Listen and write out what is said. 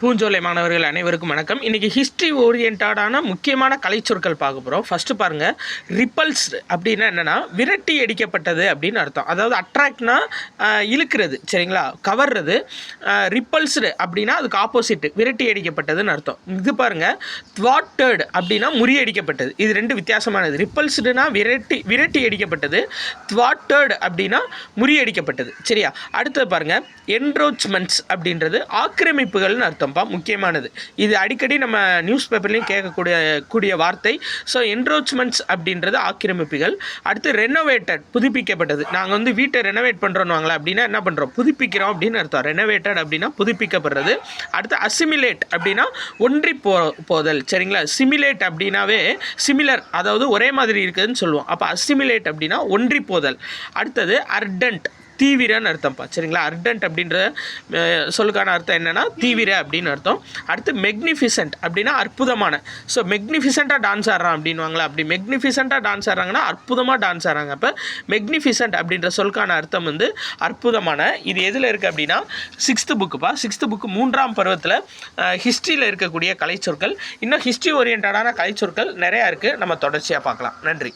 பூஞ்சோலை மாணவர்கள் அனைவருக்கும் வணக்கம். இன்றைக்கி ஹிஸ்ட்ரி ஓரியன்டான முக்கியமான கலைச்சொற்கள் பார்க்க போகிறோம். ஃபஸ்ட்டு பாருங்கள், ரிப்பல்ஸ் அப்படின்னா என்னென்னா விரட்டி அடிக்கப்பட்டது அப்படின்னு அர்த்தம். அதாவது அட்ராக்ட்னா இழுக்கிறது, சரிங்களா, கவர்றது. ரிப்பல்ஸ்டு அப்படின்னா அதுக்கு ஆப்போசிட்டு விரட்டி அடிக்கப்பட்டதுன்னு அர்த்தம். இது பாருங்கள், த்வாட்டட் அப்படின்னா முறியடிக்கப்பட்டது. இது ரெண்டு வித்தியாசமானது. ரிப்பல்ஸ்டுனா விரட்டி அடிக்கப்பட்டது, த்வாட்டட் அப்படின்னா முறியடிக்கப்பட்டது. சரியா? அடுத்தது பாருங்கள், என்ரோச்மெண்ட்ஸ் அப்படின்றது ஆக்கிரமிப்புகள்னு அர்த்தம். முக்கியமானது. இது அடிக்கடி நம்ம நியூஸ் பேப்பர்லையும் கேட்கக்கூடிய வார்த்தை. ஸோ என்ரோச்மெண்ட்ஸ் அப்படின்றது ஆக்கிரமிப்புகள். அடுத்து ரெனோவேட்டட், புதுப்பிக்கப்பட்டது. நாங்கள் வீட்டை ரெனோவேட் பண்ணுறோன்னு அப்படின்னா என்ன பண்ணுறோம், புதுப்பிக்கிறோம் அப்படின்னு அர்த்தம். ரெனோவேட்டட் அப்படின்னா புதுப்பிக்கப்படுறது. அடுத்து அசிமிலேட் அப்படின்னா ஒன்றி போதல், சரிங்களா. சிமிலேட் அப்படின்னாவே சிமிலர், அதாவது ஒரே மாதிரி இருக்குதுன்னு சொல்லுவோம். அப்போ அசிமிலேட் அப்படின்னா ஒன்றி போதல். அடுத்தது அர்டன்ட், தீவிரன்னு அர்த்தம்ப்பா, சரிங்களா. அர்டன்ட் அப்படின்ற சொல்லுக்கான அர்த்தம் என்னென்னா தீவிர அப்படின்னு அர்த்தம். அடுத்து மெக்னிஃபிசன்ட் அப்படின்னா அற்புதமான. ஸோ மெக்னிஃபிசண்ட்டாக டான்ஸ் ஆடுறான் அப்படின்வாங்களா, அப்படி மெக்னிஃபிசண்ட்டாக டான்ஸ் ஆடுறாங்கன்னா அற்புதமாக டான்ஸ் ஆடுறாங்க. அப்போ மெக்னிஃபிசன்ட் அப்படின்ற சொல்லுக்கான அர்த்தம் அற்புதமான. இது எதில் இருக்குது அப்படின்னா 6th புக்குப்பா. 6th புக்கு 3ஆம் பருவத்தில் ஹிஸ்ட்ரியில் இருக்கக்கூடிய கலைச்சொற்கள். இன்னும் ஹிஸ்ட்ரி ஓரியன்டான கலைச்சொற்கள் நிறையா இருக்குது. நம்ம தொடர்ச்சியாக பார்க்கலாம். நன்றி.